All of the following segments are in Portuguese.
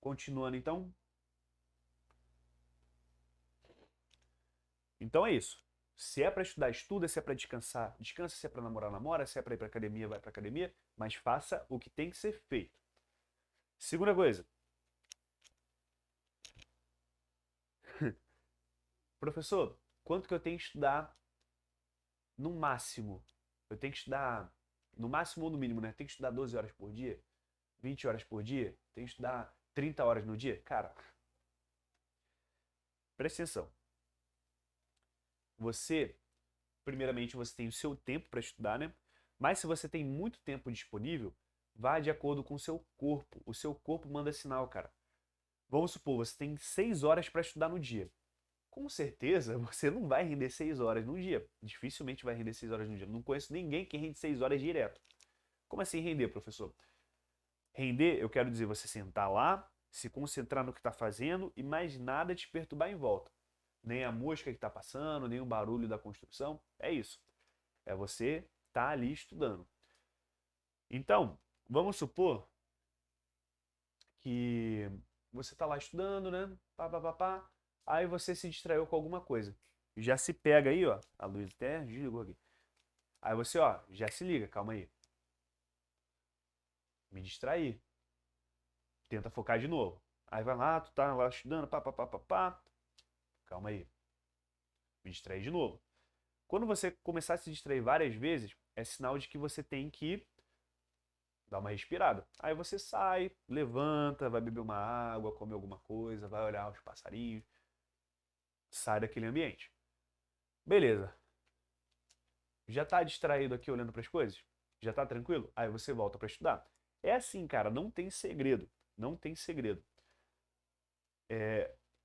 Continuando, então. Então é isso. Se é para estudar, estuda. Se é para descansar, descansa. Se é para namorar, namora. Se é para ir para academia, vai para academia. Mas faça o que tem que ser feito. Segunda coisa. Professor, quanto que eu tenho que estudar no máximo? Eu tenho que estudar no máximo ou no mínimo, né? Tenho que estudar 12 horas por dia? 20 horas por dia? Tenho que estudar 30 horas no dia? Cara, presta atenção. Você, primeiramente, você tem o seu tempo para estudar, né? Mas se você tem muito tempo disponível, vá de acordo com o seu corpo. O seu corpo manda sinal, cara. Vamos supor, você tem 6 horas para estudar no dia. Com certeza, você não vai render 6 horas no dia. Dificilmente vai render 6 horas no dia. Não conheço ninguém que rende 6 horas direto. Como assim render, professor? Render, eu quero dizer você sentar lá, se concentrar no que está fazendo e mais nada te perturbar em volta. Nem a mosca que está passando, nem o barulho da construção. É isso. É você estar ali estudando. Então, vamos supor que você está lá estudando, né? Pá, pá, pá, pá. Aí você se distraiu com alguma coisa. Já se pega aí, ó. A luz até desligou aqui. Aí você, ó, já se liga, calma aí. Me distraí. Tenta focar de novo. Aí vai lá, tu tá lá estudando, pá, pá, pá, pá, pá. Calma aí. Me distraí de novo. Quando você começar a se distrair várias vezes, é sinal de que você tem que dar uma respirada. Aí você sai, levanta, vai beber uma água, come alguma coisa, vai olhar os passarinhos, sai daquele ambiente. Beleza. Já tá distraído aqui olhando para as coisas? Já tá tranquilo? Aí você volta para estudar. É assim, cara, não tem segredo. Não tem segredo.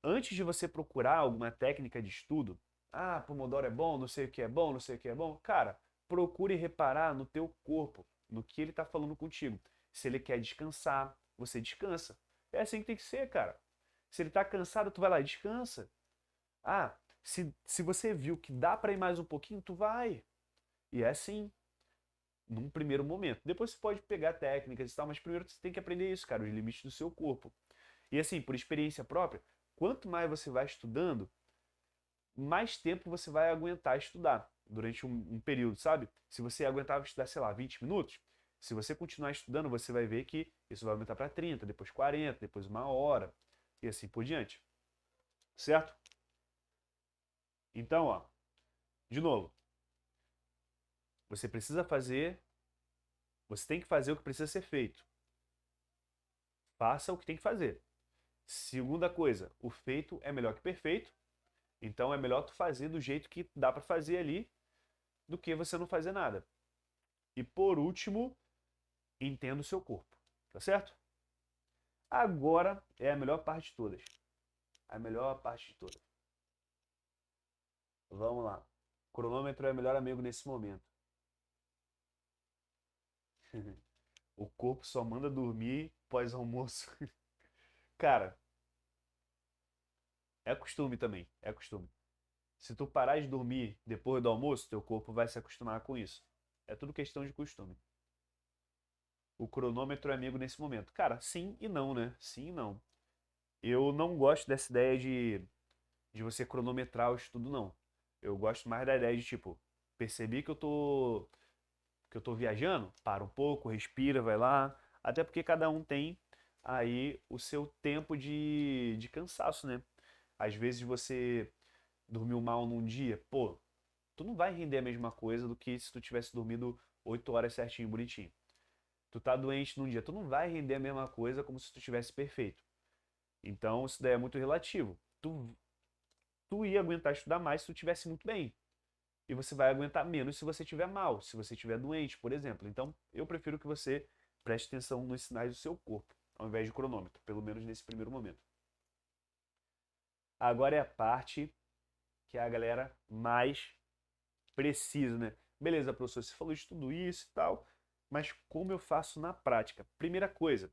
Antes de você procurar alguma técnica de estudo, Pomodoro é bom, não sei o que é bom, não sei o que é bom, cara, procure reparar no teu corpo, no que ele está falando contigo. Se ele quer descansar, você descansa. É assim que tem que ser, cara. Se ele está cansado, tu vai lá e descansa. Ah, se você viu que dá para ir mais um pouquinho, tu vai. E é assim, num primeiro momento. Depois você pode pegar técnicas e tal, mas primeiro você tem que aprender isso, cara, os limites do seu corpo. E assim, por experiência própria, quanto mais você vai estudando, mais tempo você vai aguentar estudar durante um período, sabe? Se você aguentava estudar, sei lá, 20 minutos, se você continuar estudando, você vai ver que isso vai aumentar para 30, depois 40, depois uma hora e assim por diante. Certo? Então, ó, de novo, você precisa fazer, você tem que fazer o que precisa ser feito. Faça o que tem que fazer. Segunda coisa, o feito é melhor que perfeito, então é melhor tu fazer do jeito que dá para fazer ali do que você não fazer nada. E por último, entenda o seu corpo, tá certo? Agora é a melhor parte de todas. A melhor parte de todas. Vamos lá. O cronômetro é o melhor amigo nesse momento. O corpo só manda dormir pós-almoço. Cara, é costume também. É costume. Se tu parar de dormir depois do almoço, teu corpo vai se acostumar com isso. É tudo questão de costume. O cronômetro é amigo nesse momento. Cara, sim e não, né? Sim e não. Eu não gosto dessa ideia de você cronometrar o estudo, não. Eu gosto mais da ideia de, tipo, percebi que eu tô viajando, para um pouco, respira, vai lá. Até porque cada um tem aí o seu tempo de cansaço, né? Às vezes você dormiu mal num dia, pô, tu não vai render a mesma coisa do que se tu tivesse dormido 8 horas certinho, bonitinho. Tu tá doente num dia, tu não vai render a mesma coisa como se tu tivesse perfeito. Então, isso daí é muito relativo. Tu ia aguentar estudar mais se tu tivesse muito bem. E você vai aguentar menos se você estiver mal, se você estiver doente, por exemplo. Então, eu prefiro que você preste atenção nos sinais do seu corpo, ao invés de cronômetro, pelo menos nesse primeiro momento. Agora é a parte que a galera mais precisa, né? Beleza, professor, você falou de tudo isso e tal, mas como eu faço na prática? Primeira coisa,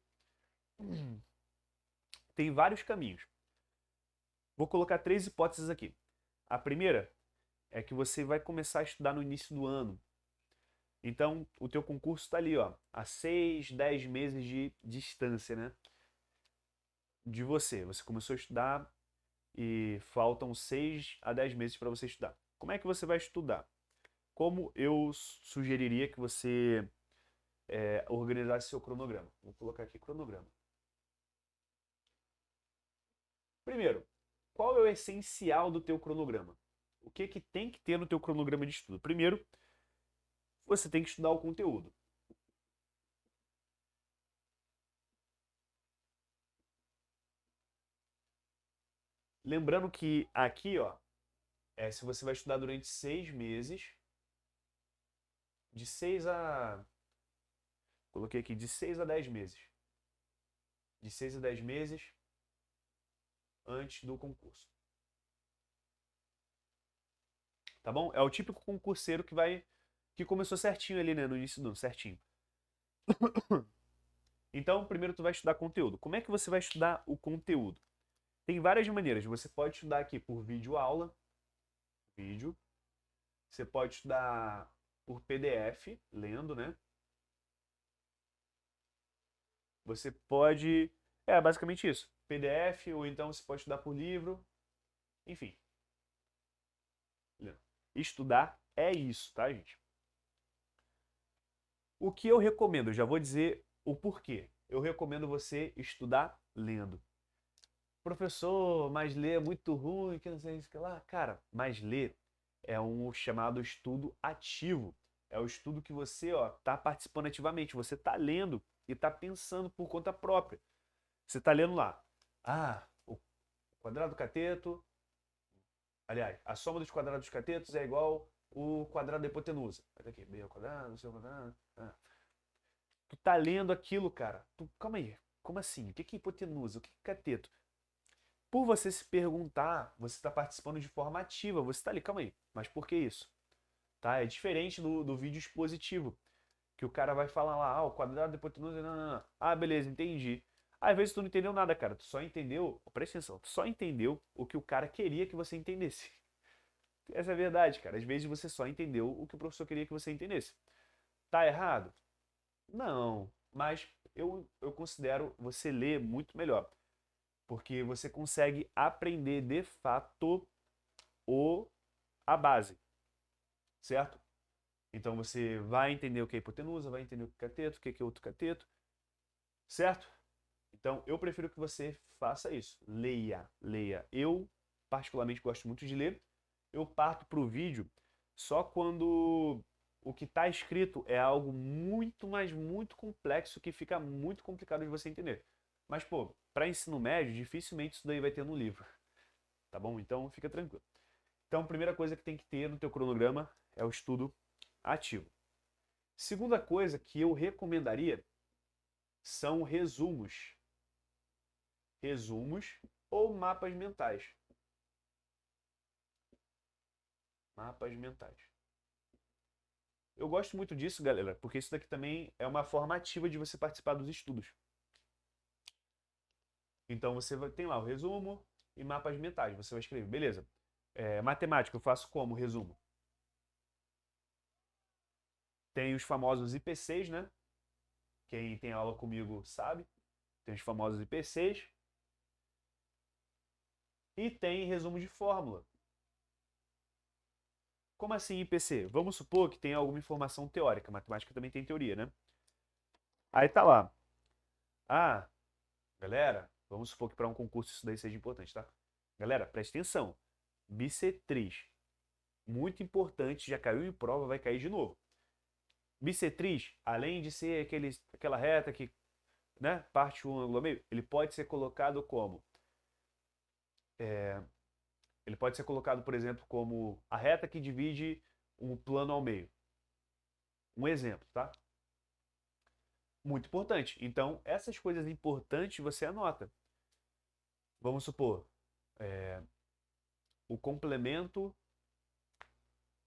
tem vários caminhos. Vou colocar três hipóteses aqui. A primeira é que você vai começar a estudar no início do ano. Então, o teu concurso está ali, ó, a 6, 10 meses de distância, né? de você. Você começou a estudar e faltam 6 a 10 meses para você estudar. Como é que você vai estudar? Como eu sugeriria que você organizasse seu cronograma? Vou colocar aqui cronograma. Primeiro, qual é o essencial do teu cronograma? O que que tem que ter no teu cronograma de estudo? Primeiro, você tem que estudar o conteúdo. Lembrando que aqui, ó, se você vai estudar durante 6 meses, de 6 a... Coloquei aqui, de 6 a 10 meses. De 6 a 10 meses antes do concurso. Tá bom? É o típico concurseiro que começou certinho ali, né, no início do ano, certinho. Então, primeiro tu vai estudar conteúdo. Como é que você vai estudar o conteúdo? Tem várias maneiras. Você pode estudar aqui por vídeo aula, vídeo. Você pode estudar por PDF, lendo, né? Você pode... basicamente isso. PDF, ou então você pode estudar por livro. Enfim. Estudar é isso, tá, gente? O que eu recomendo? Eu já vou dizer o porquê. Eu recomendo você estudar lendo. Professor, mas ler é muito ruim, que não sei o que lá. Cara, mas ler é um chamado estudo ativo. É o estudo que você está participando ativamente. Você está lendo e está pensando por conta própria. Você está lendo lá. Ah, o quadrado do cateto. Aliás, a soma dos quadrados dos catetos é igual o quadrado da hipotenusa. Olha aqui, b ao quadrado, c ao quadrado. Tu tá lendo aquilo, cara. Calma aí. Como assim? O que é hipotenusa? O que é cateto? Por você se perguntar, você está participando de forma ativa. Você está ali, calma aí. Mas por que isso? Tá? É diferente do vídeo expositivo. Que o cara vai falar lá, o quadrado da hipotenusa. Não, não, não. Ah, beleza, entendi. Às vezes tu não entendeu nada, cara. Tu só entendeu, presta atenção, tu só entendeu o que o cara queria que você entendesse. Essa é a verdade, cara. Às vezes você só entendeu o que o professor queria que você entendesse. Tá errado? Não. Mas eu considero você ler muito melhor. Porque você consegue aprender de fato a base. Certo? Então você vai entender o que é hipotenusa, vai entender o que é cateto, o que é outro cateto. Certo? Então eu prefiro que você faça isso. Leia, leia. Eu, particularmente, gosto muito de ler. Eu parto para o vídeo só quando o que está escrito é algo muito, mas muito complexo que fica muito complicado de você entender. Mas, pô, para ensino médio, dificilmente isso daí vai ter no livro. Tá bom? Então fica tranquilo. Então, a primeira coisa que tem que ter no teu cronograma é o estudo ativo. Segunda coisa que eu recomendaria são resumos. Resumos ou mapas mentais. Mapas mentais. Eu gosto muito disso, galera, porque isso daqui também é uma forma ativa de você participar dos estudos. Então você tem lá o resumo e mapas mentais. Você vai escrever, beleza. Matemática, eu faço como resumo? Tem os famosos IPCs, né? Quem tem aula comigo sabe. Tem os famosos IPCs. E tem resumo de fórmula. Como assim IPC? Vamos supor que tem alguma informação teórica. Matemática também tem teoria, né? Aí tá lá. Ah, galera, vamos supor que para um concurso isso daí seja importante, tá? Galera, preste atenção. Bissetriz. Muito importante, já caiu em prova, vai cair de novo. Bissetriz, além de ser aquela reta que, né, parte um ângulo ao meio, ele pode ser colocado como... ele pode ser colocado, por exemplo, como a reta que divide um plano ao meio. Um exemplo, tá? Muito importante. Então, essas coisas importantes você anota. Vamos supor, o complemento...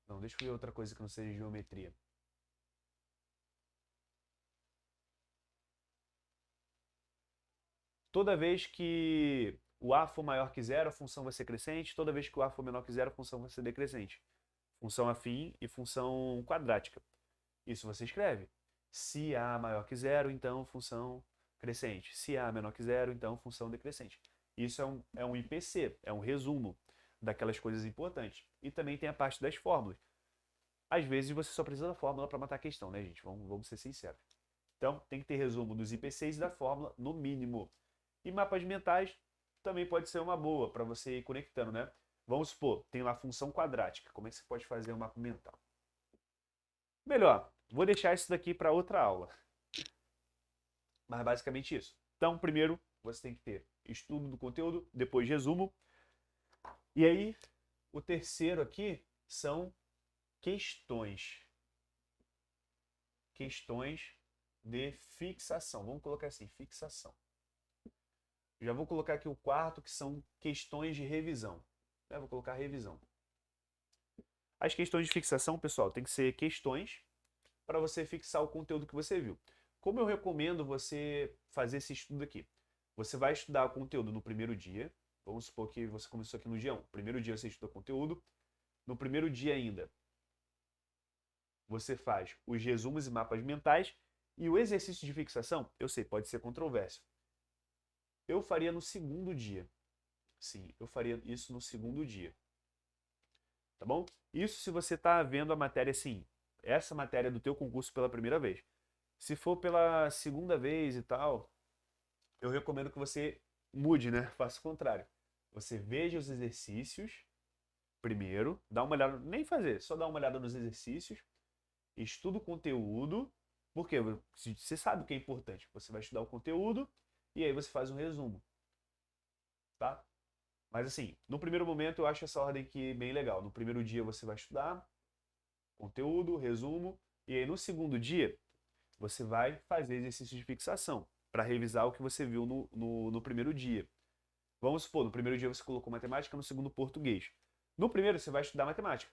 Não, deixa eu ver outra coisa que não seja geometria. Toda vez que o A for maior que zero, a função vai ser crescente. Toda vez que o A for menor que zero, a função vai ser decrescente. Função afim e função quadrática. Isso você escreve. Se A maior que zero, então função crescente. Se A menor que zero, então função decrescente. Isso é um IPC, é um resumo daquelas coisas importantes. E também tem a parte das fórmulas. Às vezes você só precisa da fórmula para matar a questão, né, gente? Vamos ser sinceros. Então, tem que ter resumo dos IPCs e da fórmula, no mínimo. E mapas mentais também pode ser uma boa para você ir conectando, né? Vamos supor, tem lá a função quadrática. Como é que você pode fazer um mapa mental? Melhor, vou deixar isso daqui para outra aula. Mas basicamente isso. Então, primeiro, você tem que ter estudo do conteúdo, depois resumo. E aí, o terceiro aqui são questões. Questões de fixação. Vamos colocar assim, fixação. Já vou colocar aqui o quarto, que são questões de revisão. Vou colocar revisão. As questões de fixação, pessoal, tem que ser questões para você fixar o conteúdo que você viu. Como eu recomendo você fazer esse estudo aqui? Você vai estudar o conteúdo no primeiro dia. Vamos supor que você começou aqui no dia 1. Primeiro dia você estuda conteúdo. No primeiro dia ainda, você faz os resumos e mapas mentais. E o exercício de fixação, eu sei, pode ser controverso. Eu faria no segundo dia. Sim, eu faria isso no segundo dia. Tá bom? Isso se você está vendo a matéria assim, essa matéria do teu concurso pela primeira vez. Se for pela segunda vez e tal, eu recomendo que você mude, né? Faça o contrário. Você veja os exercícios primeiro, dá uma olhada, nem fazer, só dá uma olhada nos exercícios, estuda o conteúdo, porque você sabe o que é importante. Você vai estudar o conteúdo e aí você faz um resumo, tá? Mas assim, no primeiro momento eu acho essa ordem aqui bem legal. No primeiro dia você vai estudar conteúdo, resumo, e aí no segundo dia você vai fazer exercício de fixação para revisar o que você viu no primeiro dia. Vamos supor, no primeiro dia você colocou matemática, no segundo português. No primeiro você vai estudar matemática.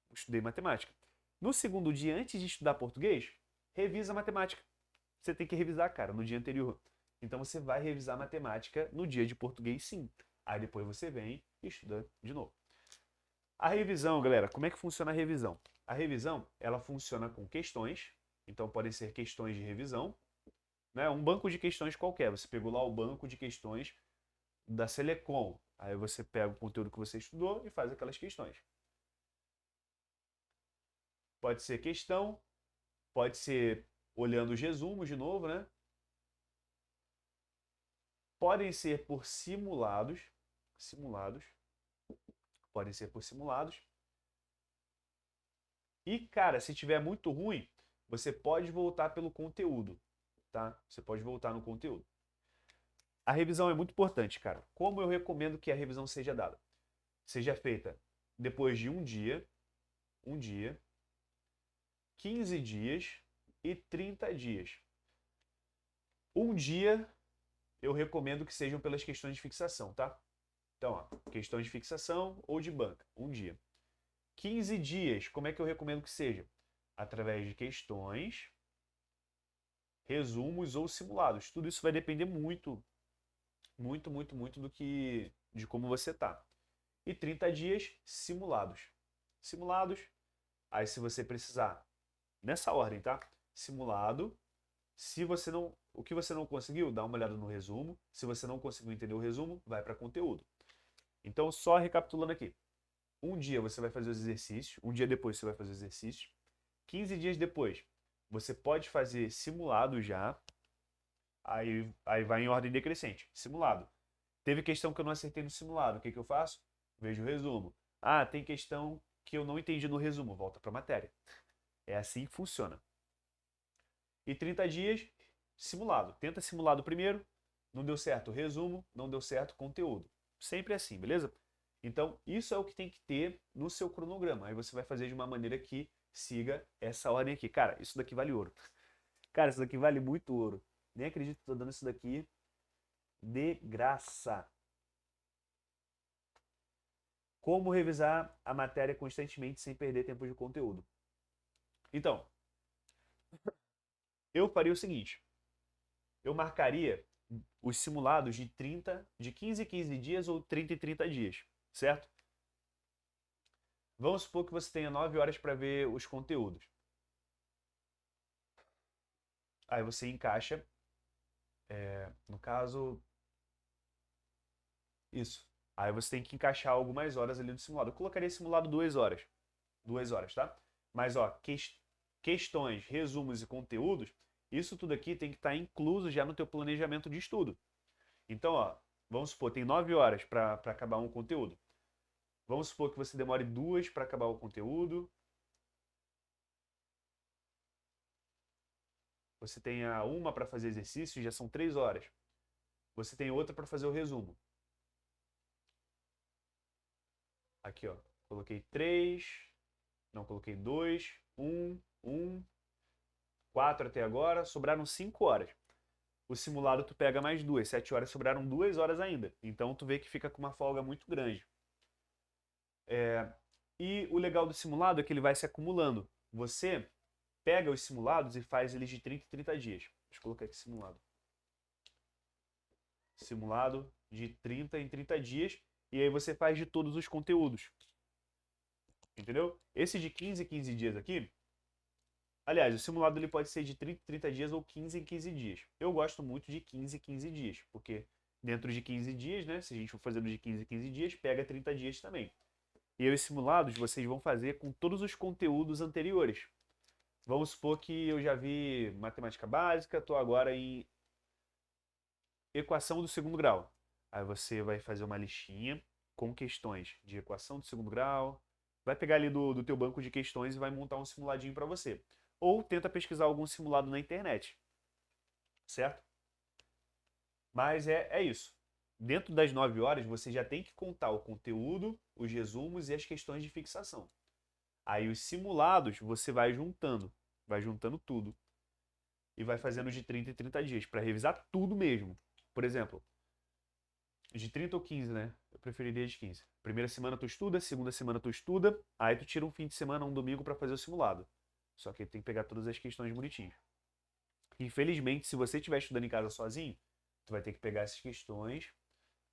Eu estudei matemática. No segundo dia, antes de estudar português, revisa matemática. Você tem que revisar, cara, no dia anterior. Então você vai revisar matemática no dia de português, sim. Aí depois você vem e estuda de novo. A revisão, galera, como é que funciona a revisão? A revisão, ela funciona com questões, então podem ser questões de revisão, né? Um banco de questões qualquer. Você pegou lá o banco de questões da Selecom, aí você pega o conteúdo que você estudou e faz aquelas questões. Pode ser questão, pode ser olhando os resumos de novo, né? Podem ser por simulados, podem ser por simulados. E, cara, se tiver muito ruim, você pode voltar pelo conteúdo, tá? Você pode voltar no conteúdo. A revisão é muito importante, cara. Como eu recomendo que a revisão seja dada? Seja feita depois de um dia, 15 dias e 30 dias. Um dia eu recomendo que sejam pelas questões de fixação, tá? Então, ó, questões de fixação ou de banca, um dia. 15 dias, como é que eu recomendo que seja? Através de questões, resumos ou simulados. Tudo isso vai depender muito de como você tá. E 30 dias simulados. Simulados, aí se você precisar, nessa ordem, tá? Simulado. Se você não, o que você não conseguiu, dá uma olhada no resumo. Se você não conseguiu entender o resumo, vai para conteúdo. Então, só recapitulando aqui. Um dia você vai fazer os exercícios, um dia depois você vai fazer os exercícios. 15 dias depois, você pode fazer simulado já. Aí vai em ordem decrescente. Simulado. Teve questão que eu não acertei no simulado. O que eu faço? Vejo o resumo. Ah, tem questão que eu não entendi no resumo. Volta para a matéria. É assim que funciona. E 30 dias, simulado. Tenta simulado primeiro. Não deu certo, resumo. Não deu certo, conteúdo. Sempre assim, beleza? Então, isso é o que tem que ter no seu cronograma. Aí você vai fazer de uma maneira que siga essa ordem aqui. Cara, isso daqui vale ouro. Cara, isso daqui vale muito ouro. Nem acredito que estou dando isso daqui de graça. Como revisar a matéria constantemente sem perder tempo de conteúdo? Então, eu faria o seguinte. Eu marcaria os simulados de 15 em 15 dias ou 30 em 30 dias, certo? Vamos supor que você tenha 9 horas para ver os conteúdos. Aí você encaixa No caso, isso. Aí você tem que encaixar algumas horas ali do simulado. Eu colocaria simulado 2 horas. 2 horas, tá? Mas, ó, questões, resumos e conteúdos, isso tudo aqui tem que estar incluso já no teu planejamento de estudo. Então, ó, vamos supor, tem 9 horas para acabar um conteúdo. Vamos supor que você demore 2 para acabar o conteúdo. Você tenha uma para fazer exercício, já são 3 horas. Você tem outra para fazer o resumo. Aqui, ó. Coloquei 3, não, coloquei 2, 1, 4 até agora, sobraram 5 horas. O simulado tu pega mais 2, 7 horas, sobraram 2 horas ainda. Então tu vê que fica com uma folga muito grande. E o legal do simulado é que ele vai se acumulando. Você pega os simulados e faz eles de 30 em 30 dias. Deixa eu colocar aqui simulado. Simulado de 30 em 30 dias. E aí você faz de todos os conteúdos. Entendeu? Esse de 15 em 15 dias aqui. Aliás, o simulado ele pode ser de 30 em 30 dias ou 15 em 15 dias. Eu gosto muito de 15 em 15 dias. Porque dentro de 15 dias, né? Se a gente for fazendo de 15 em 15 dias, pega 30 dias também. E aí os simulados vocês vão fazer com todos os conteúdos anteriores. Vamos supor que eu já vi matemática básica, estou agora em equação do segundo grau. Aí você vai fazer uma listinha com questões de equação do segundo grau, vai pegar ali do teu banco de questões e vai montar um simuladinho para você. Ou tenta pesquisar algum simulado na internet, certo? Mas é isso. Dentro das 9 horas, você já tem que contar o conteúdo, os resumos e as questões de fixação. Aí os simulados você vai juntando tudo. E vai fazendo de 30 em 30 dias, para revisar tudo mesmo. Por exemplo, de 30 ou 15, né? Eu preferiria de 15. Primeira semana tu estuda, segunda semana tu estuda, aí tu tira um fim de semana, um domingo para fazer o simulado. Só que tem que pegar todas as questões bonitinhas. Infelizmente, se você estiver estudando em casa sozinho, tu vai ter que pegar essas questões,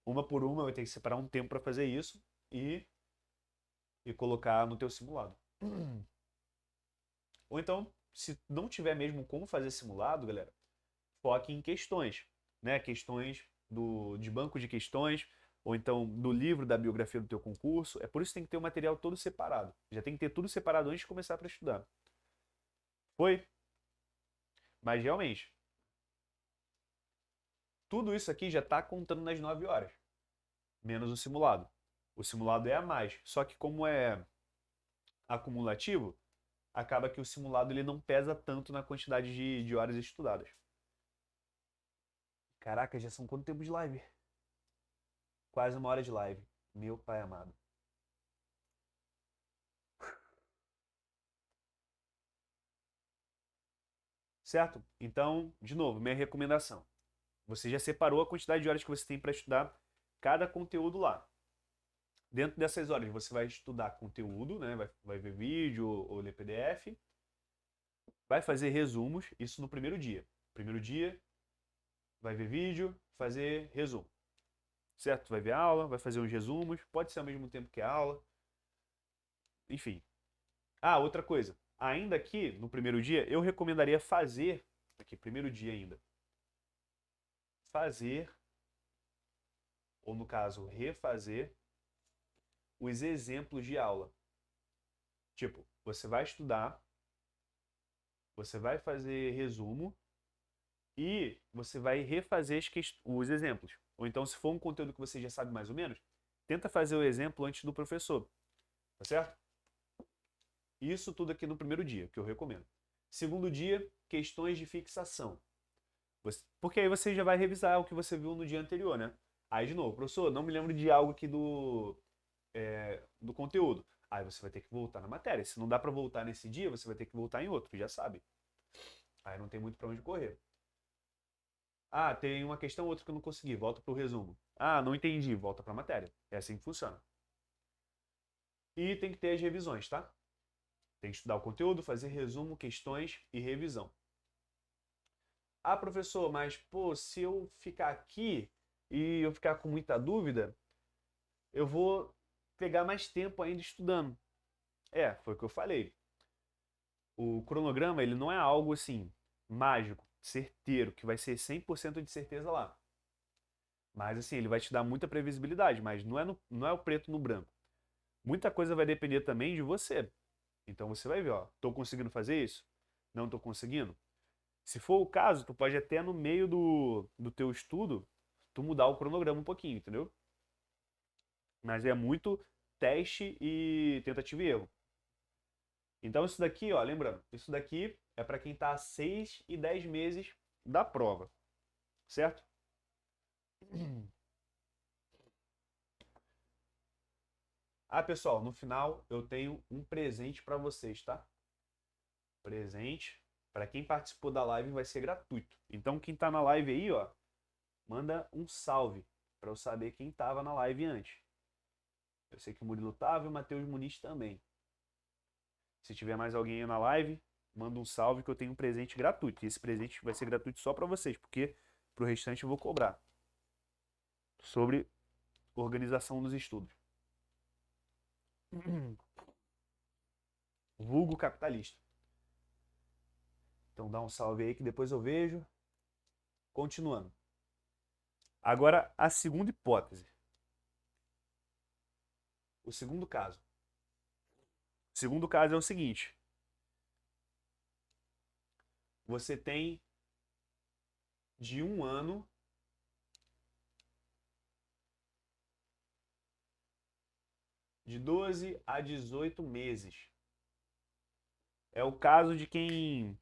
uma por uma, vai ter que separar um tempo para fazer isso e colocar no teu simulado. Ou então, se não tiver mesmo como fazer simulado, galera, foque em questões, né? Questões de banco de questões, ou então do livro da biografia do teu concurso. É por isso que tem que ter o material todo separado. Já tem que ter tudo separado antes de começar para estudar. Foi? Mas realmente, tudo isso aqui já está contando nas 9 horas, menos o simulado. O simulado é a mais, só que como é acumulativo, acaba que o simulado ele não pesa tanto na quantidade de horas estudadas. Caraca, já são quanto tempo de live? Quase 1 hora de live. Meu pai amado. Certo? Então, de novo, minha recomendação. Você já separou a quantidade de horas que você tem para estudar cada conteúdo lá. Dentro dessas horas, você vai estudar conteúdo, né? Vai ver vídeo ou ler PDF. Vai fazer resumos, isso no primeiro dia. Primeiro dia, vai ver vídeo, fazer resumo. Certo? Vai ver aula, vai fazer uns resumos. Pode ser ao mesmo tempo que a aula. Enfim. Ah, outra coisa. Ainda aqui, no primeiro dia, eu recomendaria fazer, aqui, primeiro dia ainda, fazer, ou no caso, refazer, os exemplos de aula. Tipo, você vai estudar, você vai fazer resumo e você vai refazer os exemplos. Ou então, se for um conteúdo que você já sabe mais ou menos, tenta fazer o exemplo antes do professor. Tá certo? Isso tudo aqui no primeiro dia, que eu recomendo. Segundo dia, questões de fixação. Porque aí você já vai revisar o que você viu no dia anterior, né? Aí, de novo, professor, não me lembro de algo aqui do conteúdo. Aí você vai ter que voltar na matéria. Se não dá para voltar nesse dia, você vai ter que voltar em outro, já sabe. Aí não tem muito para onde correr. Ah, tem uma questão ou outra que eu não consegui, volta para o resumo. Ah, não entendi, volta para a matéria. É assim que funciona. E tem que ter as revisões, tá? Tem que estudar o conteúdo, fazer resumo, questões e revisão. Ah, professor, mas pô, se eu ficar aqui e eu ficar com muita dúvida, eu vou pegar mais tempo ainda estudando. Foi o que eu falei. O cronograma, ele não é algo assim mágico. certeiro, que vai ser 100% de certeza lá. Mas assim, ele vai te dar muita previsibilidade, mas não é o preto no branco. Muita coisa vai depender também de você. Então você vai ver, ó, tô conseguindo fazer isso? Não tô conseguindo? Se for o caso, tu pode até no meio do teu estudo, tu mudar o cronograma um pouquinho, entendeu? Mas é muito teste e tentativa e erro. Então isso daqui, ó, lembrando, isso daqui é para quem tá a 6 e 10 meses da prova, certo? Ah, pessoal, no final eu tenho um presente para vocês, tá? Presente para quem participou da live vai ser gratuito. Então quem tá na live aí, ó, manda um salve para eu saber quem tava na live antes. Eu sei que o Murilo tava e o Matheus Muniz também. Se tiver mais alguém aí na live, manda um salve que eu tenho um presente gratuito. E esse presente vai ser gratuito só para vocês, porque pro restante eu vou cobrar. Sobre organização dos estudos. Vulgo capitalista. Então dá um salve aí que depois eu vejo. Continuando. Agora a segunda hipótese. O segundo caso. O segundo caso é o seguinte. Você tem de 1 ano de 12 a 18 meses. É o caso de quem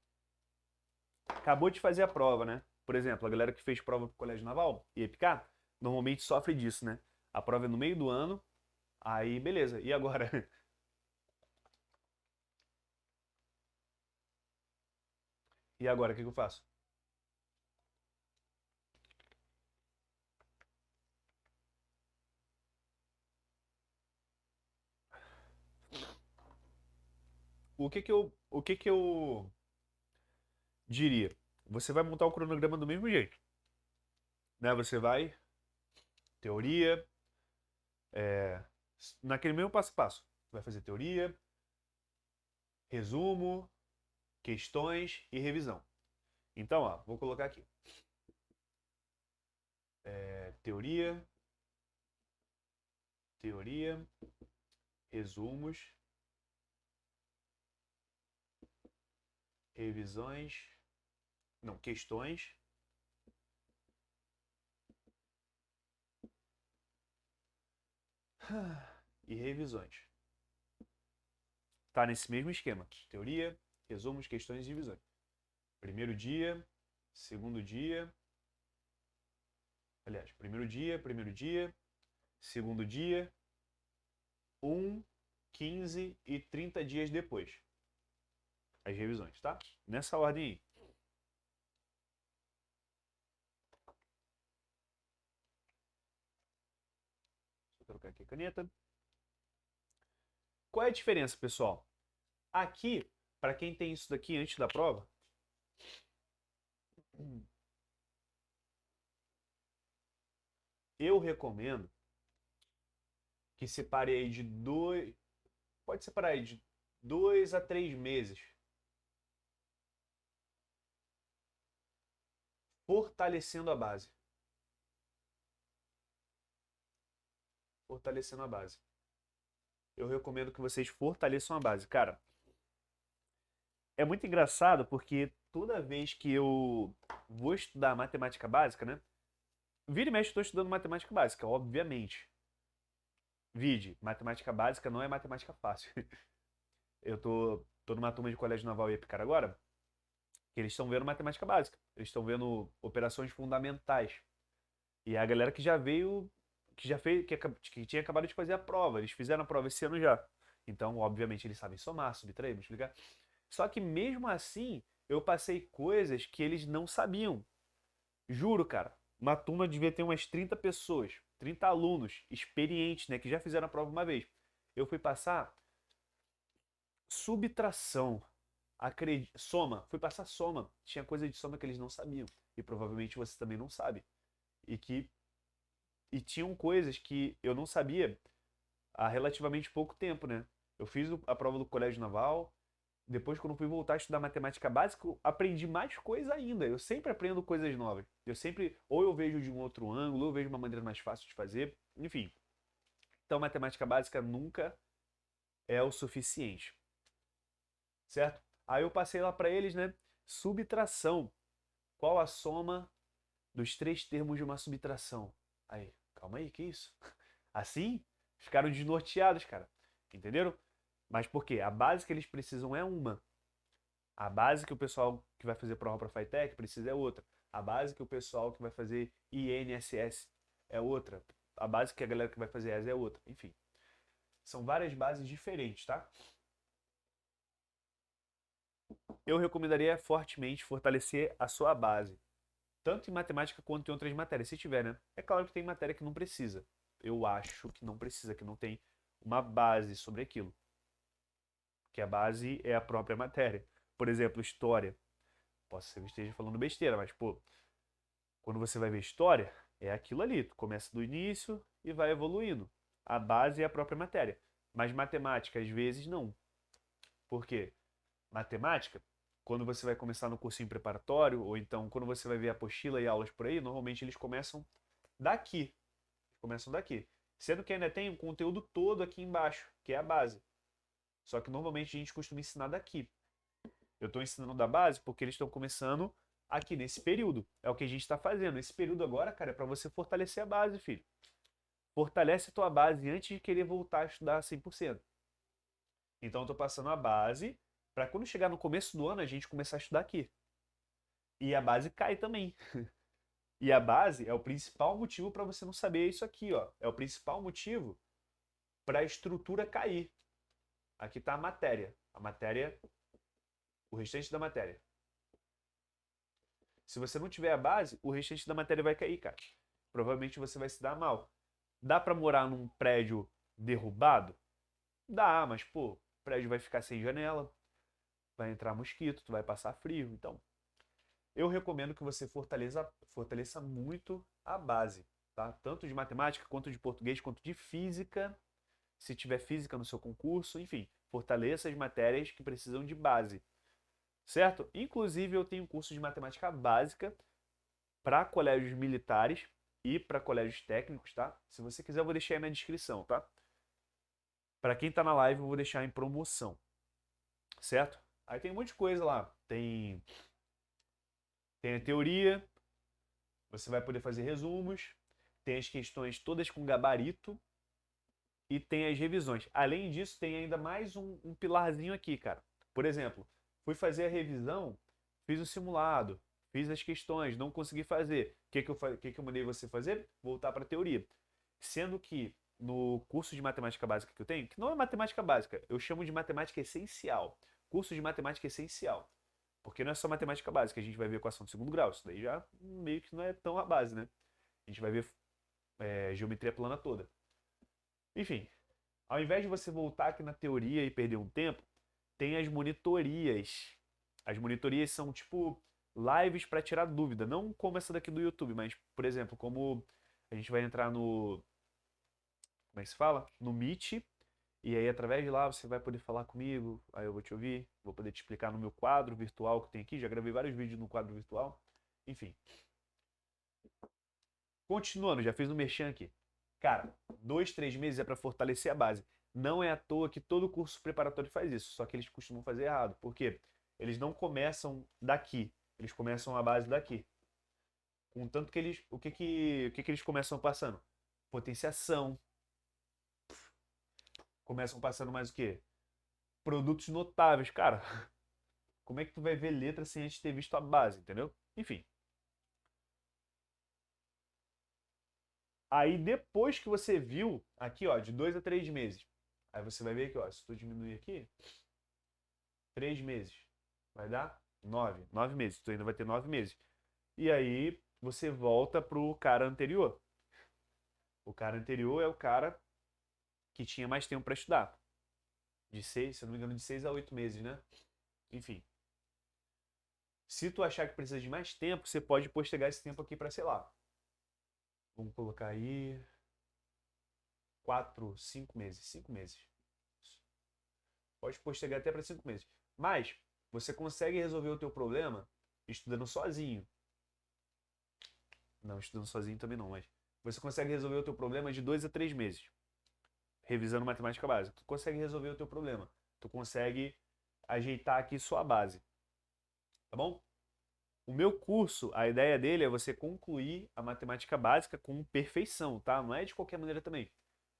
acabou de fazer a prova, né? Por exemplo, a galera que fez prova pro Colégio Naval e EPICAR, normalmente sofre disso, né? A prova é no meio do ano, aí beleza. E agora? E agora, o que eu faço? O que que eu diria? Você vai montar o cronograma do mesmo jeito, né? Você vai, teoria, naquele mesmo passo a passo. Vai fazer teoria, resumo, questões e revisão. Então, ó, vou colocar aqui. Teoria, resumos, revisões, não, questões e revisões. Tá nesse mesmo esquema. Teoria, resumos, questões e revisões. Primeiro dia, segundo dia. Aliás, primeiro dia, segundo dia, 1, 15 e 30 dias depois. As revisões, tá? Nessa ordem aí. Deixa eu trocar aqui a caneta. Qual é a diferença, pessoal? Aqui, para quem tem isso daqui antes da prova, eu recomendo que separe aí de 2, pode separar aí de 2 a 3 meses, fortalecendo a base. Fortalecendo a base. Eu recomendo que vocês fortaleçam a base. Cara, é muito engraçado porque toda vez que eu vou estudar matemática básica, né? Vira e mexe, estou estudando matemática básica, obviamente. Vide, matemática básica não é matemática fácil. Eu tô numa turma de colégio naval e EPICAR agora, que eles estão vendo matemática básica. Eles estão vendo operações fundamentais. E é a galera que já veio, que já fez, que tinha acabado de fazer a prova. Eles fizeram a prova esse ano já. Então, obviamente, eles sabem somar, subtrair, multiplicar. Só que mesmo assim, eu passei coisas que eles não sabiam. Juro, cara. Uma turma devia ter umas 30 pessoas, 30 alunos experientes, né, que já fizeram a prova uma vez. Eu fui passar subtração, soma, fui passar soma. Tinha coisa de soma que eles não sabiam e provavelmente você também não sabe. E tinham coisas que eu não sabia há relativamente pouco tempo, né? Eu fiz a prova do Colégio Naval, depois quando fui voltar a estudar matemática básica, eu aprendi mais coisa ainda. Eu sempre aprendo coisas novas. Eu sempre, ou eu vejo de um outro ângulo, ou eu vejo uma maneira mais fácil de fazer, enfim. Então, matemática básica nunca é o suficiente, certo? Aí eu passei lá para eles, né? Subtração. Qual a soma dos três termos de uma subtração? Aí, calma aí, que isso? Assim? Ficaram desnorteados, cara. Entenderam? Mas por quê? A base que eles precisam é uma. A base que o pessoal que vai fazer prova para Fitec precisa é outra. A base que o pessoal que vai fazer INSS é outra. A base que a galera que vai fazer ESA é outra. Enfim, são várias bases diferentes, tá? Eu recomendaria fortemente fortalecer a sua base, tanto em matemática quanto em outras matérias, se tiver, né? É claro que tem matéria que não precisa. Eu acho que não precisa, que não tem uma base sobre aquilo. Que a base é a própria matéria. Por exemplo, história. Posso ser que eu esteja falando besteira, mas, pô, quando você vai ver história, é aquilo ali. Tu começa do início e vai evoluindo. A base é a própria matéria. Mas matemática, às vezes, não. Por quê? Matemática, quando você vai começar no cursinho preparatório, ou então quando você vai ver a apostila e aulas por aí, normalmente eles começam daqui. Começam daqui. Sendo que ainda tem um conteúdo todo aqui embaixo, que é a base. Só que normalmente a gente costuma ensinar daqui. Eu estou ensinando da base porque eles estão começando aqui nesse período. É o que a gente está fazendo. Esse período agora, cara, é para você fortalecer a base, filho. Fortalece a tua base antes de querer voltar a estudar 100%. Então eu estou passando a base para quando chegar no começo do ano a gente começar a estudar aqui. E a base cai também. E a base é o principal motivo para você não saber isso aqui, ó. É o principal motivo para a estrutura cair. Aqui está a matéria. A matéria, o restante da matéria. Se você não tiver a base, o restante da matéria vai cair, cara. Provavelmente você vai se dar mal. Dá para morar num prédio derrubado? Dá, mas pô, o prédio vai ficar sem janela, vai entrar mosquito, tu vai passar frio. Então, eu recomendo que você fortaleça muito a base, tá? Tanto de matemática, quanto de português, quanto de física. Se tiver física no seu concurso, enfim, fortaleça as matérias que precisam de base, certo? Inclusive, eu tenho curso de matemática básica para colégios militares e para colégios técnicos, tá? Se você quiser, eu vou deixar aí na descrição, tá? Para quem está na live, eu vou deixar em promoção, certo? Aí tem um monte de coisa lá. Tem a teoria, você vai poder fazer resumos, tem as questões todas com gabarito e tem as revisões. Além disso, tem ainda mais um pilarzinho aqui, cara. Por exemplo, fui fazer a revisão, fiz o simulado, fiz as questões, não consegui fazer. O que eu mandei você fazer? Voltar para a teoria. Sendo que no curso de matemática básica que eu tenho, que não é matemática básica, eu chamo de matemática essencial. Curso de matemática essencial. Porque não é só matemática básica, a gente vai ver equação de segundo grau. Isso daí já meio que não é tão a base, né? A gente vai ver geometria plana toda. Enfim, ao invés de você voltar aqui na teoria e perder um tempo, tem as monitorias. As monitorias são tipo lives para tirar dúvida, não como essa daqui do YouTube, mas por exemplo, como a gente vai entrar no, como é que se fala? No Meet, e aí através de lá você vai poder falar comigo, aí eu vou te ouvir, vou poder te explicar no meu quadro virtual que tem aqui, já gravei vários vídeos no quadro virtual. Enfim, continuando, já fiz um merchan aqui. Cara, 2, 3 meses é para fortalecer a base. Não é à toa que todo curso preparatório faz isso, só que eles costumam fazer errado. Por quê? Eles não começam daqui, eles começam a base daqui. Contanto que eles, o que eles começam passando? Potenciação. Começam passando mais o quê? Produtos notáveis. Cara, como é que tu vai ver letra sem antes ter visto a base, entendeu? Enfim. Aí depois que você viu, aqui ó, de 2 a 3 meses, aí você vai ver aqui, ó, se tu diminuir aqui, 3 meses, vai dar 9 meses, tu ainda vai ter 9 meses. E aí você volta pro cara anterior. O cara anterior é o cara que tinha mais tempo para estudar. De 6, se eu não me engano, de 6 a 8 meses, né? Enfim. Se tu achar que precisa de mais tempo, você pode postergar esse tempo aqui para, sei lá, vamos colocar aí 4, 5 meses. 5 meses. Pode postergar até para 5 meses. Mas você consegue resolver o teu problema estudando sozinho. Não, estudando sozinho também não, mas você consegue resolver o teu problema de 2 a 3 meses, revisando matemática básica. Tu consegue resolver o teu problema. Tu consegue ajeitar aqui sua base, tá bom? O meu curso, a ideia dele é você concluir a matemática básica com perfeição, tá? Não é de qualquer maneira também.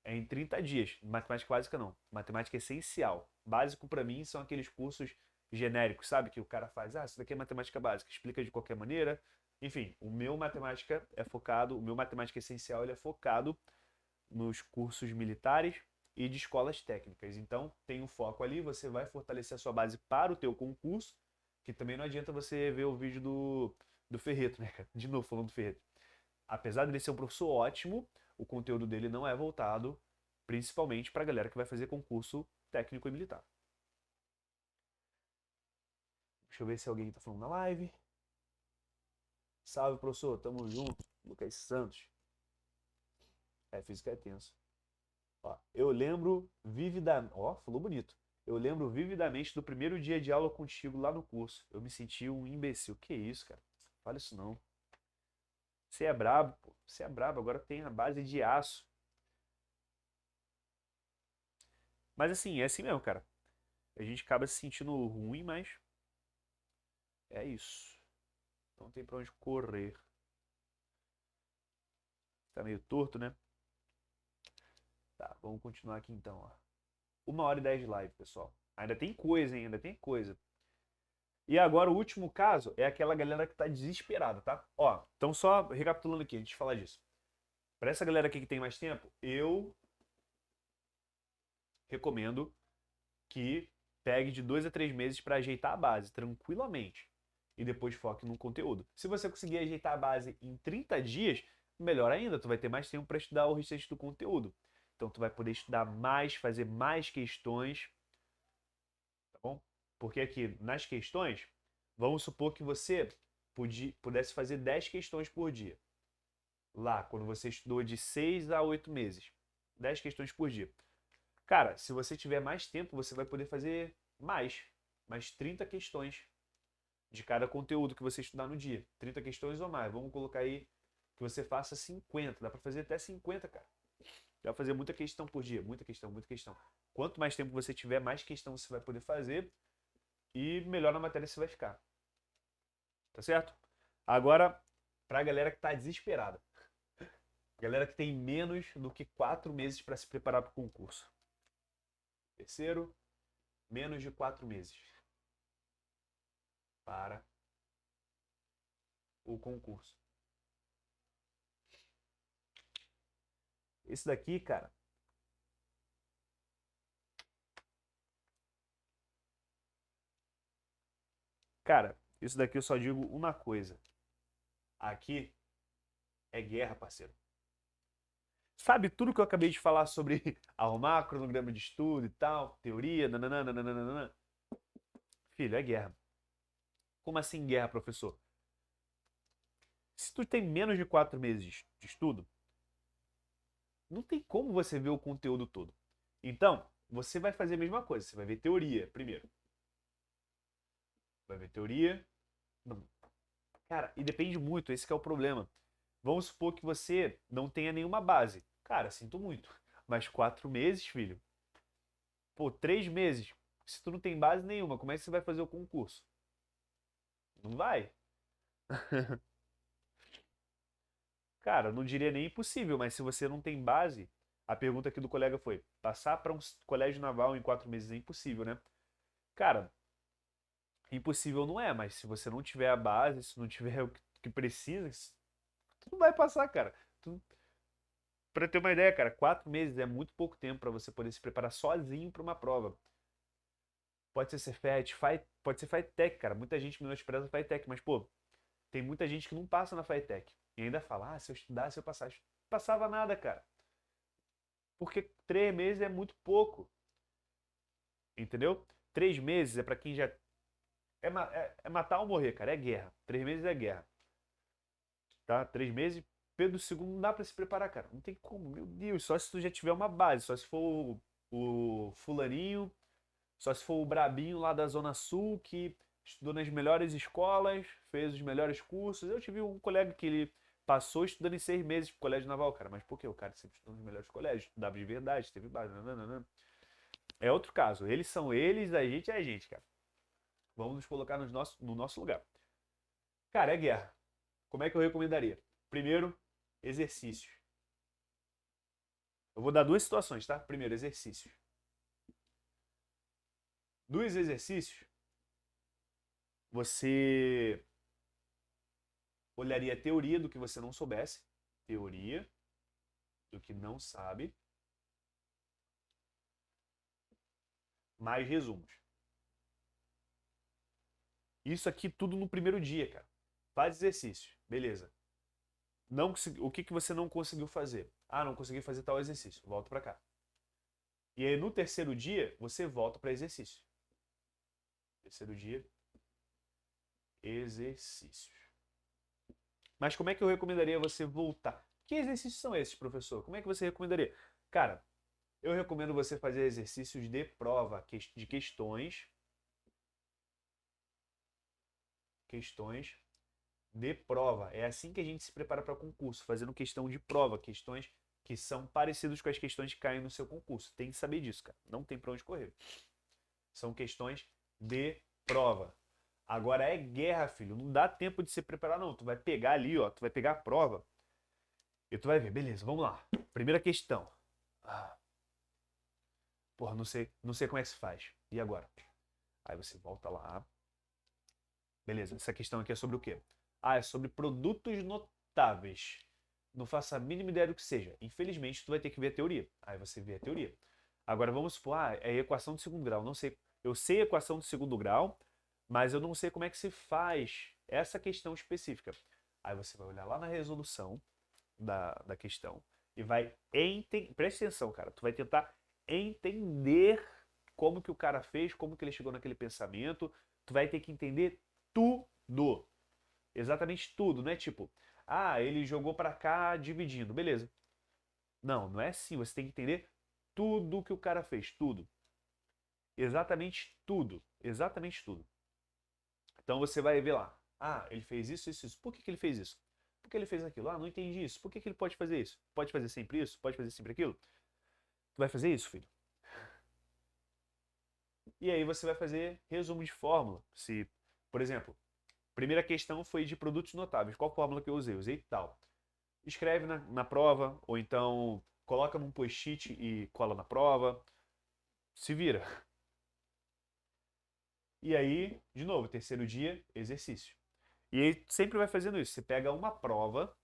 É em 30 dias. Matemática básica não. Matemática essencial. Básico para mim são aqueles cursos genéricos, sabe? Que o cara faz, isso daqui é matemática básica, explica de qualquer maneira. Enfim, o meu matemática é focado, o meu matemática essencial ele é focado nos cursos militares e de escolas técnicas. Então, tem um foco ali, você vai fortalecer a sua base para o teu concurso, que também não adianta você ver o vídeo do Ferreto, né, cara? De novo, falando do Ferreto. Apesar dele ser um professor ótimo, o conteúdo dele não é voltado principalmente para a galera que vai fazer concurso técnico e militar. Deixa eu ver se alguém está falando na live. Salve, professor. Tamo junto. Lucas Santos. Física é tenso. Ó, eu lembro vividamente. Ó, falou bonito. Eu lembro vividamente do primeiro dia de aula contigo lá no curso. Eu me senti um imbecil. Que isso, cara? Fala isso não. Você é brabo, pô. Você é brabo. Agora tem a base de aço. Mas assim, é assim mesmo, cara. A gente acaba se sentindo ruim, mas é isso. Não tem pra onde correr. Tá meio torto, né? Tá, vamos continuar aqui então, ó. 1h10 de live, pessoal. Ainda tem coisa, hein? Ainda tem coisa. E agora o último caso é aquela galera que tá desesperada, tá? Ó, então só recapitulando aqui, antes de falar disso. Para essa galera aqui que tem mais tempo, eu recomendo que pegue de 2 a 3 meses para ajeitar a base tranquilamente e depois foque no conteúdo. Se você conseguir ajeitar a base em 30 dias, melhor ainda, tu vai ter mais tempo para estudar o restante do conteúdo. Então tu vai poder estudar mais, fazer mais questões, tá bom? Porque aqui nas questões, vamos supor que você pudesse fazer 10 questões por dia. Lá, quando você estudou de 6 a 8 meses. 10 questões por dia. Cara, se você tiver mais tempo, você vai poder fazer mais 30 questões de cada conteúdo que você estudar no dia. 30 questões ou mais. Vamos colocar aí que você faça 50. Dá para fazer até 50, cara. Dá pra fazer muita questão por dia. Muita questão, muita questão. Quanto mais tempo você tiver, mais questão você vai poder fazer e melhor na matéria você vai ficar. Tá certo? Agora, pra galera que tá desesperada. Galera que tem menos do que 4 meses para se preparar para o concurso. Terceiro, menos de 4 meses para o concurso. Esse daqui, cara, isso daqui eu só digo uma coisa. Aqui é guerra, parceiro. Sabe tudo que eu acabei de falar sobre arrumar cronograma de estudo e tal, teoria, nananana. Filho, é guerra. Como assim guerra, professor? Se tu tem menos de 4 meses de estudo, não tem como você ver o conteúdo todo. Então, você vai fazer a mesma coisa. Você vai ver teoria primeiro. Vai ver teoria. Não. Cara, e depende muito, esse que é o problema. Vamos supor que você não tenha nenhuma base. Cara, sinto muito. Mas 4 meses, filho. Pô, 3 meses. Se tu não tem base nenhuma, como é que você vai fazer o concurso? Não vai. Cara, não diria nem impossível, mas se você não tem base, a pergunta aqui do colega foi: passar para um colégio naval em 4 meses é impossível, né? Cara, impossível não é, mas se você não tiver a base, se não tiver o que precisa, tu não vai passar, cara. Tu, pra ter uma ideia, cara, 4 meses é muito pouco tempo para você poder se preparar sozinho para uma prova. Pode ser Cefet, pode ser FATEC, cara. Muita gente menospreza FATEC, mas, pô, tem muita gente que não passa na FATEC. E ainda fala, se eu estudasse, eu passasse. Não passava nada, cara. Porque 3 meses é muito pouco. Entendeu? 3 meses é para quem já. É matar ou morrer, cara. É guerra. 3 meses é guerra. Tá? 3 meses. Pedro II não dá pra se preparar, cara. Não tem como. Meu Deus. Só se tu já tiver uma base. Só se for o fulaninho Só se for o brabinho lá da Zona Sul, que estudou nas melhores escolas, fez os melhores cursos. Eu tive um colega que ele passou estudando em 6 meses pro colégio naval, cara. Mas por quê? O cara sempre estudou nos melhores colégios, estudava de verdade, teve base. Nananana. É outro caso. Eles são eles, a gente é a gente, cara. Vamos nos colocar no nosso lugar. Cara, é guerra. Como é que eu recomendaria? Primeiro, exercícios. Eu vou dar duas situações, tá? Primeiro, exercícios. Dos exercícios, você olharia a teoria do que você não soubesse, teoria do que não sabe, mais resumos. Isso aqui tudo no primeiro dia, cara. Faz exercício, beleza. Não, o que você não conseguiu fazer? Ah, não consegui fazer tal exercício. Volta para cá. E aí no terceiro dia, você volta para exercício. Terceiro dia, exercícios. Mas como é que eu recomendaria você voltar? Que exercícios são esses, professor? Como é que você recomendaria? Cara, eu recomendo você fazer exercícios de prova, de questões de prova. É assim que a gente se prepara para concurso, fazendo questão de prova, questões que são parecidas com as questões que caem no seu concurso. Tem que saber disso, cara. Não tem para onde correr. São questões de prova. Agora é guerra, filho. Não dá tempo de se preparar, não. Tu vai pegar ali, ó. Tu vai pegar a prova e tu vai ver. Beleza, vamos lá. Primeira questão. Porra, não sei como é que se faz. E agora? Aí você volta lá. Beleza, essa questão aqui é sobre o quê? Ah, é sobre produtos notáveis. Não faço a mínima ideia do que seja. Infelizmente, tu vai ter que ver a teoria. Aí você vê a teoria. Agora vamos supor, é equação de segundo grau. Não sei. Eu sei equação de segundo grau, mas eu não sei como é que se faz essa questão específica. Aí você vai olhar lá na resolução da questão e vai entender. Presta atenção, cara. Tu vai tentar entender como que o cara fez, como que ele chegou naquele pensamento. Tu vai ter que entender tudo. Exatamente tudo, não é tipo, ah, ele jogou pra cá dividindo, beleza. Não, não é assim, você tem que entender tudo que o cara fez, tudo. Exatamente tudo, exatamente tudo. Então você vai ver lá, ah, ele fez isso, isso, isso. Por que ele fez isso? Por que ele fez aquilo? Ah, não entendi isso. Por que ele pode fazer isso? Pode fazer sempre isso? Pode fazer sempre aquilo? Tu vai fazer isso, filho? E aí você vai fazer resumo de fórmula. Se, por exemplo, primeira questão foi de produtos notáveis. Qual fórmula que eu usei? Usei tal. Escreve na prova, ou então coloca num post-it e cola na prova. Se vira. E aí, de novo, terceiro dia, exercício. E aí sempre vai fazendo isso. Você pega uma prova,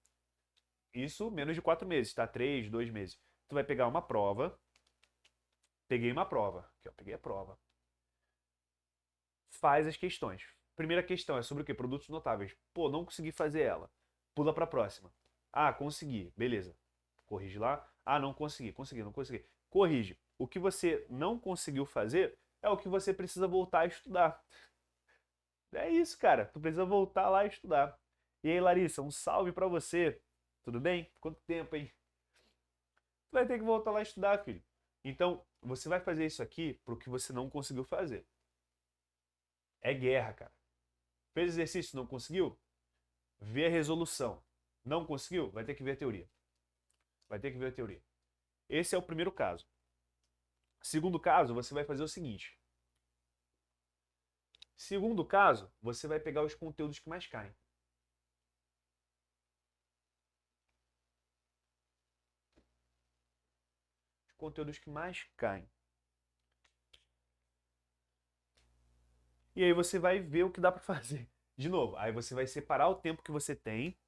isso menos de 4 meses, tá? 3, 2 meses. Tu vai pegar uma prova. Peguei uma prova. Aqui, ó, peguei a prova. Faz as questões. Primeira questão é sobre o quê? Produtos notáveis. Pô, não consegui fazer ela. Pula para a próxima. Ah, consegui. Beleza. Corrige lá. Ah, não consegui. Consegui, não consegui. Corrige. O que você não conseguiu fazer é o que você precisa voltar a estudar. É isso, cara. Tu precisa voltar lá a estudar. E aí, Larissa, um salve para você. Tudo bem? Quanto tempo, hein? Tu vai ter que voltar lá a estudar, filho. Então, você vai fazer isso aqui pro que você não conseguiu fazer. É guerra, cara. Fez exercício, não conseguiu? Vê a resolução. Não conseguiu? Vai ter que ver a teoria. Vai ter que ver a teoria. Esse é o primeiro caso. Segundo caso, você vai fazer o seguinte. Segundo caso, você vai pegar os conteúdos que mais caem. Os conteúdos que mais caem. E aí você vai ver o que dá para fazer. De novo, aí você vai separar o tempo que você tem.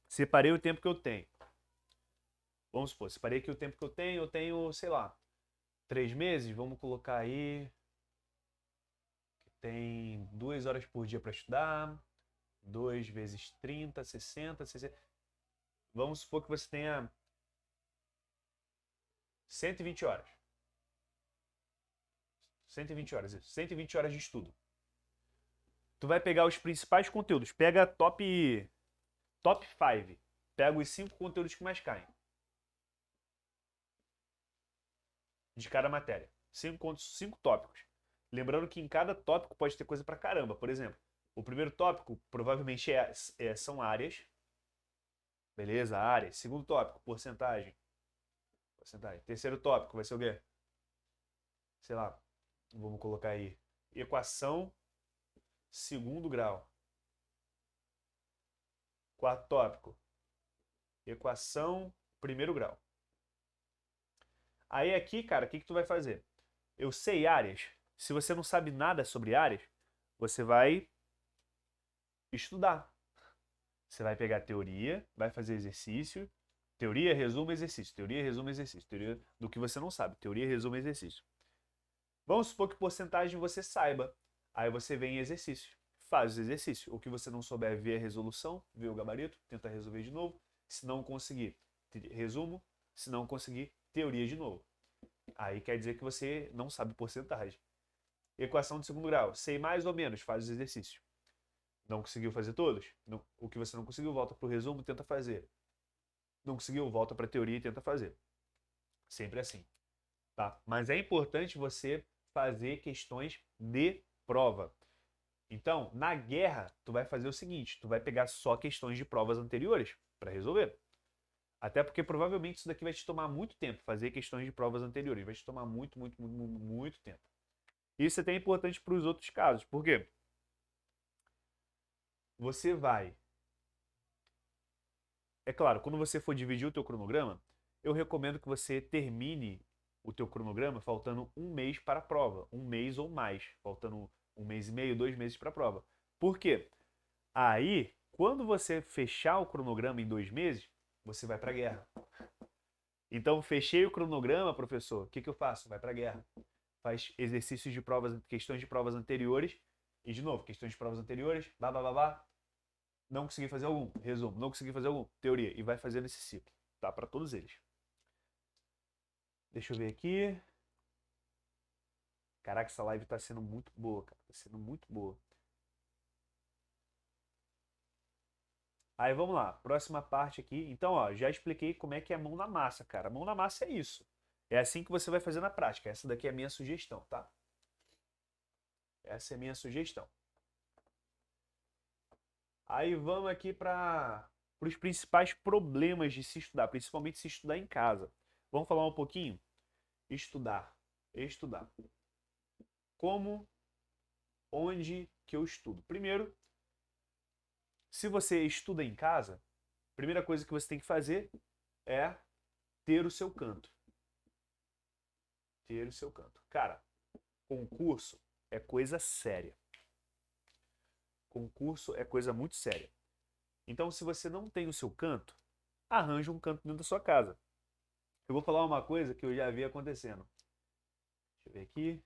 Separei o tempo que eu tenho. Vamos supor, separei aqui o tempo que eu tenho, sei lá, 3 meses, vamos colocar aí. Tem 2 horas por dia para estudar. 2 vezes 30, 60, 60. Vamos supor que você tenha 120 horas. 120 horas, isso. 120 horas de estudo. Tu vai pegar os principais conteúdos. Pega top 5. Pega os 5 conteúdos que mais caem. De cada matéria. 5 tópicos. Lembrando que em cada tópico pode ter coisa pra caramba. Por exemplo, o primeiro tópico provavelmente são áreas. Beleza? Áreas. Segundo tópico, porcentagem. Terceiro tópico vai ser o quê? Sei lá, vamos colocar aí. Equação segundo grau. Quarto tópico. Equação primeiro grau. Aí aqui, cara, o que tu vai fazer? Eu sei áreas. Se você não sabe nada sobre áreas, você vai estudar. Você vai pegar teoria, vai fazer exercício. Teoria, resumo, exercício. Teoria, resumo, exercício. Teoria do que você não sabe. Teoria, resumo, exercício. Vamos supor que porcentagem você saiba. Aí você vem em exercício. Faz o exercício. O que você não souber, vê a resolução, vê o gabarito, tenta resolver de novo. Se não conseguir, resumo. Se não conseguir, teoria de novo. Aí quer dizer que você não sabe porcentagem. Equação de segundo grau. Sei mais ou menos, faz os exercícios. Não conseguiu fazer todos? O que você não conseguiu, volta para o resumo, tenta fazer. Não conseguiu, volta para a teoria e tenta fazer. Sempre assim. Tá? Mas é importante você fazer questões de prova. Então, na guerra, tu vai fazer o seguinte, tu vai pegar só questões de provas anteriores para resolver. Até porque provavelmente isso daqui vai te tomar muito tempo, fazer questões de provas anteriores. Vai te tomar muito, muito, muito, muito tempo. Isso é até importante para os outros casos. Por quê? Você vai... É claro, quando você for dividir o teu cronograma, eu recomendo que você termine o teu cronograma faltando um mês para a prova. Um mês ou mais. Faltando 1 mês e meio, 2 meses para a prova. Por quê? Aí, quando você fechar o cronograma em 2 meses, você vai para a guerra. Então, fechei o cronograma, professor, o que eu faço? Vai para a guerra. Faz exercícios de provas, questões de provas anteriores. E, de novo, questões de provas anteriores. Não consegui fazer algum. Resumo. Não consegui fazer algum. Teoria. E vai fazendo esse ciclo. Tá? Para todos eles. Deixa eu ver aqui. Caraca, essa live tá sendo muito boa, cara. Tá sendo muito boa. Aí vamos lá, próxima parte aqui. Então, ó, já expliquei como é que é a mão na massa, cara. A mão na massa é isso. É assim que você vai fazer na prática. Essa daqui é a minha sugestão, tá? Essa é a minha sugestão. Aí vamos aqui para os principais problemas de se estudar, principalmente se estudar em casa. Vamos falar um pouquinho? Estudar. Estudar. Como, onde que eu estudo? Primeiro, se você estuda em casa, a primeira coisa que você tem que fazer é ter o seu canto. Ter o seu canto. Cara, concurso é coisa séria. Concurso é coisa muito séria. Então, se você não tem o seu canto, arranja um canto dentro da sua casa. Eu vou falar uma coisa que eu já vi acontecendo. Deixa eu ver aqui.